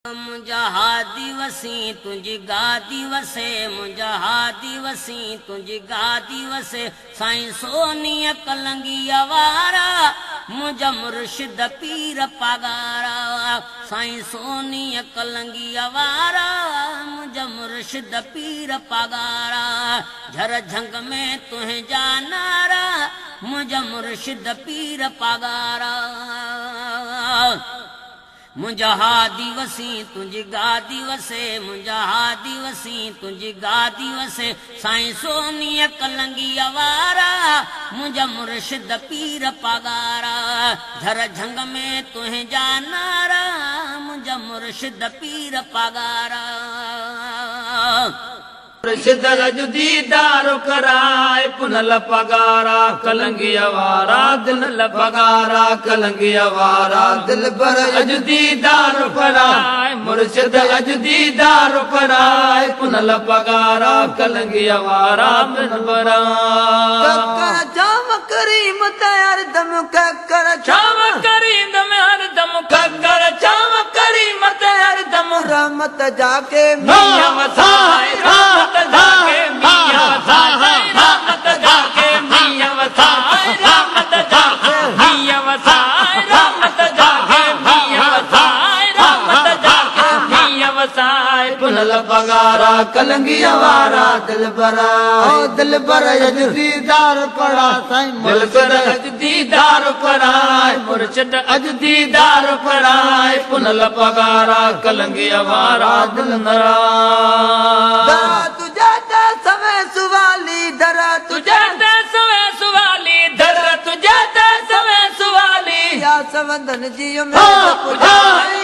मुंहिंजा हादी वसी तुंहिंजी गादी वसे मुंहिंजा हादी वसी तुंहिंजी गादी वसे साईं सोनीअ कलंगीअ वारा मुंहिंजा मुर्शिद पीर पगारा साईं सोनीअ कलंगीअ वारा मुंहिंजा मुर्शिद पीर पगारा झर झंग में तुंहिंजा नारा मुंहिंजा मुर्शिद पीर पगारा मुंहिंजा हादी वसी तुंहिंजी गादी वसे मुंहिंजा हादी वसी तुंहिंजी गादी वसे साईं सोनीअ कलंगीअ वारा मुंहिंजा मुर्शिद पीर पगारा झर झंग में तुंहिंजा नारा मुंहिंजा मुर्शिद पीर पगारा मुर्शिद अज दीदार कराए पुनल पगारा कलंगीअ वारा दिल पगारा कलंगीअ वारा दिल पर अज दीदार कराए मुर्शिद अज दीदार कराए पुनल पगारा कलंगीअ वारा दिल पर जाम करीम तयार दम कर जाम करीम दम हर दम कर जाम करीम तयार दम रहमत जाके मियां वसाए रहमत जाके मियां वसाए रहमत जाके मियां वसाए रहमत जाके मियां वसाए रहमत जाके मियां वसाए रहमत जाके मियां वसाए पुनल पगारा कलंगीअ वारा दिल भरा दिल पर अज दीदार पड़ा साईं दिल पर अज दीदार पड़ाए मुर्शिद अज दीदार पड़ाए पुनल पगारा कलंगीअ वारा दिल नरा तुझे ते समय सुवाली दरा तुझे ते समय सुवाली दर तुझे ते समय सुवाली या समंदन जी में पुजा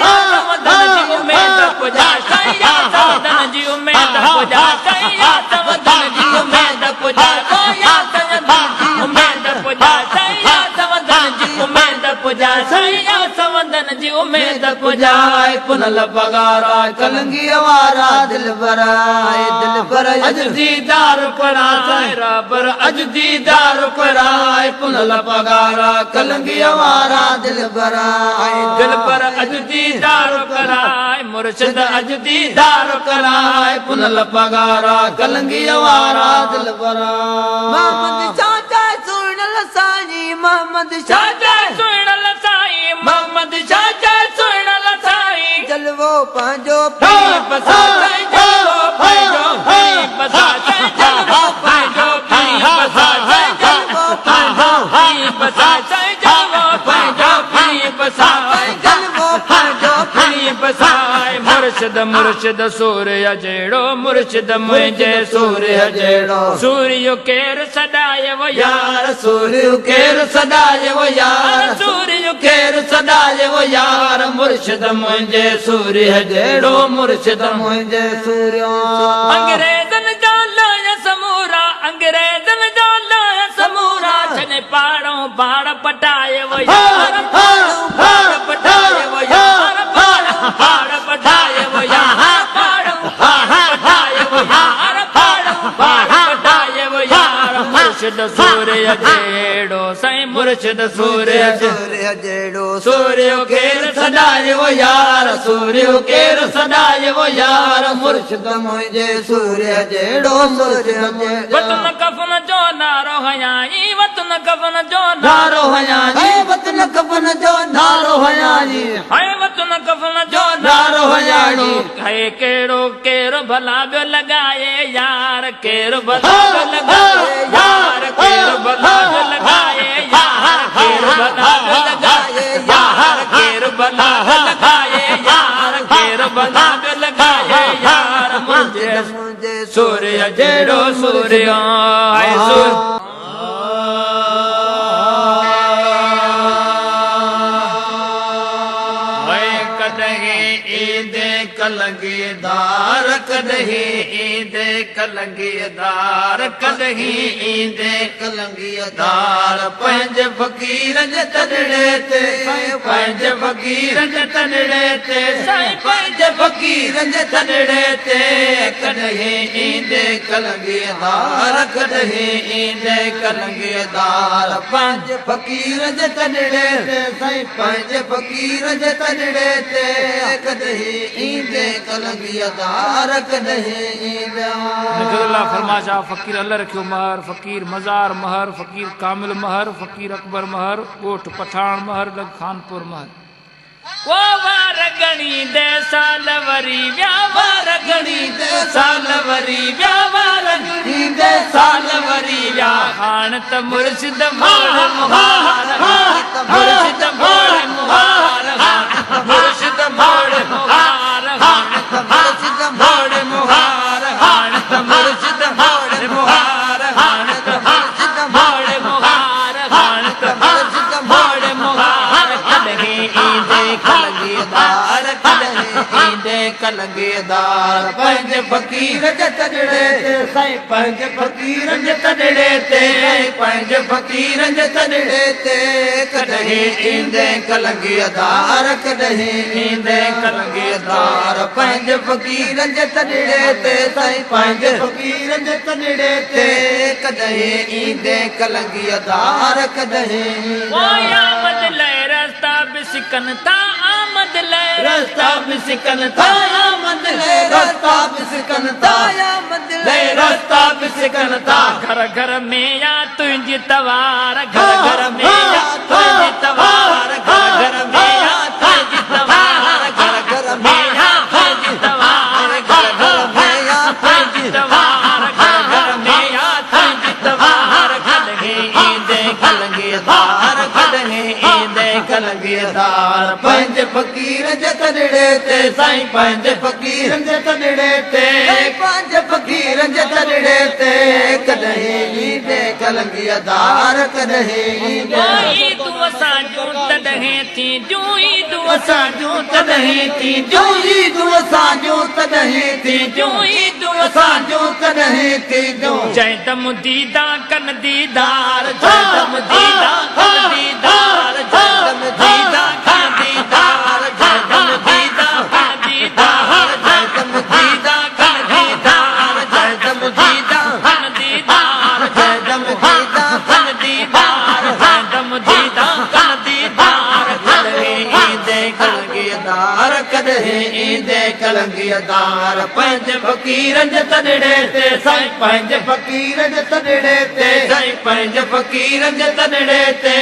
समंदन जी उम्मीद पुजा सैया समंदन जी उम्मीद पुजा सैया समंदन जी उम्मीद पुजा सैया समंदन जी उम्मीद पुजा सैया समंदन जी उम्मीद पुजा सैया समंदन जी उम्मीद पुजाए पुनल पगारा कलंगीअ वारा दिल पर अज दीदार पड़ा सायरा पर अज दीदार पड़ाए पुनल पगारा कलंगीअ वारा दिल पर अज दीदार कराए मुर्शिद अज दीदार कराए पुनल पगारा कलंगीअ वारा दिल पर मोहम्मद चाचा सुनल साईं मोहम्मद चाचा सुनल साईं मोहम्मद चाचा सुनल साईं जलवो पंहिंजो पीर पसाए जलवो पंहिंजो पीर पसाए जलवो पंहिंजो पीर पसाए जलवो पंहिंजो पीर पसाए जलवो पंहिंजो पीर पसाए जलवो पंहिंजो पीर पसाए मुर्शिद मुर्शिद सूर्य जहिड़ो मुर्शिद मुंहिंजे सूर्य जहिड़ो सूर्य केरु सदाए वो यार सूर्य केरु सदाए वो यार सूर्य केरु सदाए वो यार मुर्शिद मुंहिंजे सूर्य जहिड़ो मुर्शिद मुंहिंजे सूर्यो अंग्रेज़नि जो लोह समूरा अंग्रेज़नि जो लोह समूरा छॾे पाड़ो पाड़ पटाए वो यार पाड़ पटाए वो यार पाड़ पटाए वो यार पाड़ पटाए वो यार पाड़ पटाए वो यार मुर्शिद सूर्य जहिड़ो साईं मुर्शिद सूर्य जहिड़ो सूर्य केरु सदाए वो यार सूर्य केरु सदाए वो यार मुर्शिद मुंहिंजे सूर्य जहिड़ो वतन कफन जो नारो हयाई वतन कफन जो नारो हयाई वतन कफन जो नारो हयानी हाय वतन कफन जो नारो हयाई है केरो केरो भला बियो लगाए यार केरो भला बियो लगाए यार केरो भला बियो लगाए यार केरो भला बियो लगाए यार केरो भला बियो लगाए यार केरो भला बियो लगाए यार मुंहिंजे सूर्य जहिड़ो सूर्य आहे सूर्य कलंगीदार कदहीं ईंदे कलंगीदार कदहीं ईंदे कलंगीदार पंहिंजे फ़क़ीरनि जे तनड़े ते पंहिंजे फ़क़ीरनि जे तनड़े ते साईं पंहिंजे फ़क़ीरनि जे तनड़े ते कदहीं ईंदे कलंगीदार कदहीं ईंदे कलंगीदार पंहिंजे फ़क़ीर जे तनड़े ते साईं पंहिंजे फ़क़ीर जे तनड़े ते कॾहिं ईंदे कलंगीअ दार कॾहिं ईंदा नजरुल्लाह फरमाशा फ़कीर अल रखियो महर फ़कीर मज़ार महर फ़कीर कामिल महर फ़कीर अकबर महर ॻोठ पठाण महर लग खानपुर महर वो वार गणी दे साल वरी व्या वार गणी दे साल वरी व्या वार गणी दे साल वरी व्या हाण त मुर्शिद मोड़ मुहार मुर्शिद मोड़ मुहार मुर्शिद मोड़ मुहार मुर्शिद मोड़ मुहार हाण त मुर्शिद मोड़ मुहार हाण त मुर्शिद मोड़ मुहार हाण त मुर्शिद मोड़ मुहार कॾहिं ईंदे कलंगीदार कॾहिं ईंदे कलंगीदार पंहिंजे फ़कीर जे तजड़े ते साईं पंहिंजे फ़कीर जे तजड़े ते पंहिंजे फ़कीर जे तजड़े ते कॾहिं ईंदे कलंगीदार कॾहिं ईंदे कलंगीदार पंहिंजे फ़कीर जे तजड़े ते साईं पंहिंजे फ़कीर जे तजड़े ते कॾहिं ईंदे कलंगीदार कॾहिं आमद लय रस्ता बिसिकन था आमद लय रस्ता बिसिकन था आमद लय रस्ता बिसिकन था आमद लय रस्ता बिसिकन था घर घर में या तुंहिंजी तवार घर घर में या तुंहिंजी तवार घर घर में या तुंहिंजी तवार घर घर में या तुंहिंजी तवार घर घर में या तुंहिंजी तवार घर घर में या तुंहिंजी तवार कॾहिं ईंदे कलंगीदार कॾहिं ईंदे कलंगीदार पंहिंजे फ़कीर जे तजड़े ते साईं पंहिंजे फ़कीर जे तजड़े ते पंहिंजे फ़कीर जे तजड़े ते कॾहिं ईंदे कलंगीदार कॾहिं ईंदे तूं असांजूं तॾहिं थी जूं तूं असांजूं तॾहिं थी जूं तूं असांजूं तॾहिं थी जूं तूं असांजूं तॾहिं थी जूं जंहिं दम दीदा कन दीदार जंहिं दम दीदा कन दीदार जंहिं दम दीदा कन दीदार जंहिं दम दीदा कन दीदार जंहिं दम दीदा कन दीदार जंहिं दम दीदा कन दीदार जंहिं दम दीदा कन दीदार जंहिं दम दीदा कन दीदार कॾहिं ईंदे कलंगीदार कॾहिं ईंदे कलंगीदार पंहिंजे फ़कीर जे तजड़े ते साईं पंहिंजे फ़कीर जे तजड़े ते साईं पंहिंजे फ़कीर जे तजड़े ते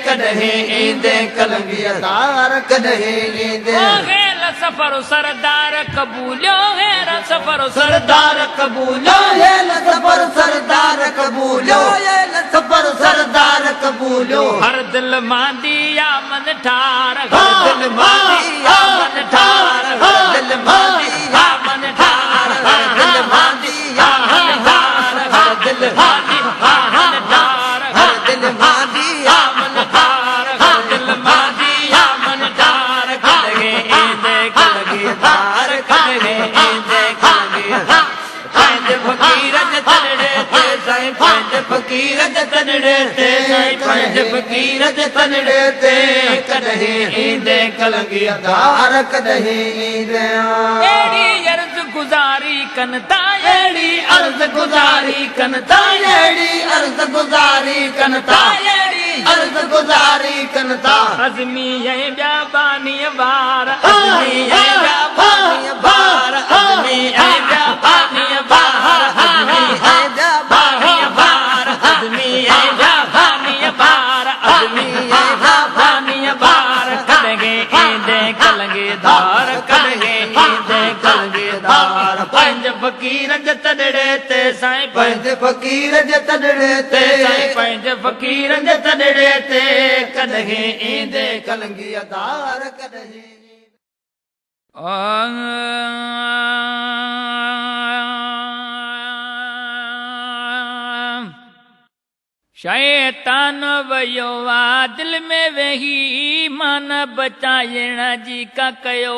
कॾहिं ईंदे कलंगीदार कॾहिं ईंदे हेल सफ़र सरदार कबूलियो हेल सफ़र सरदार कबूलियो हेल सफ़र सरदार कबूलियो हेल सफ़र सरदार कबूलियो हर दिल मांदी या मन ठार हर दिल मांदी या मन ठार हर दिल मांदी या मन ठार हर दिल मांदी या मन ठार हर दिल मांदी या मन ठार हर दिल मांदी या मन ठार हर दिल मांदी या मन ठार कॾहिं ईंदे कलंगीदार कॾहिं ईंदे कलंगीदार पंहिंजे फ़कीर जे तजड़े ते साईं पंहिंजे फ़कीर जे तजड़े ते साईं पंहिंजे फ़कीर जे तजड़े ते कॾहिं ईंदे कलंगीदार कॾहिं ईंदे अहिड़ी अर्ज़ गुज़ारी कन था अहिड़ी अर्ज़ गुज़ारी कन था अहिड़ी अर्ज़ गुज़ारी कन था अहिड़ी अर्ज़ गुज़ारी कन था अज़मी ऐं ॿिया बानीअ ॿार अज़मी ऐं ॿिया बानीअ ॿार अज़मी ऐं ॿिया बानीअ ॿार अज़मी ऐं ॿिया बानीअ ॿार अज़मी ऐं ॿिया बानीअ ॿार अज़मी ऐं ॿिया बानीअ ॿार कॾहिं ईंदे कलंगीदार कॾहिं ईंदे कलंगीदार पंहिंजे फ़कीर जे तजड़े ते साईं पंहिंजे फ़कीर जे तजड़े ते साईं पंहिंजे फ़कीर जे तजड़े ते कॾहिं ईंदे कलंगीदार कॾहिं शैतान वयो आ दिल में वेही मन बचाइण जी का कयो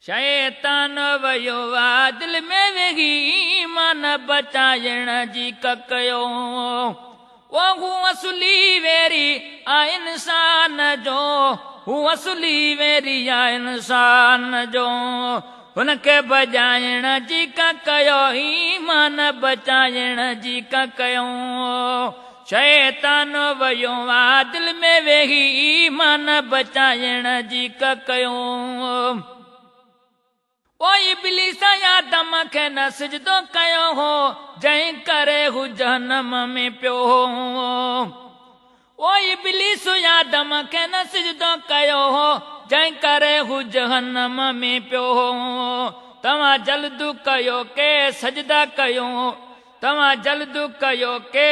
शैतान वयो आ दिल में वेही मन बचाइण जी का कयो वो असली वेरी आ इंसान जो हू असली वेरी आ इंसान जो हुनखे बजाइण जी का कयो ईमान बचाइण जी का कयो शैतान वयो वा दिल में वेही ईमान बचाइण जी कयो ओ इब्लीस आदम खे न सिजदो कयो हो जंहिं करे हू जहन्नम में पियो हो ओ इब्लीस आदम खे न सिजदो कयो हो जंहिं करे हू जहन्नम में पियो हो तव्हां जल्द कयो के सजदा कयो तव्हां जल्द कयो के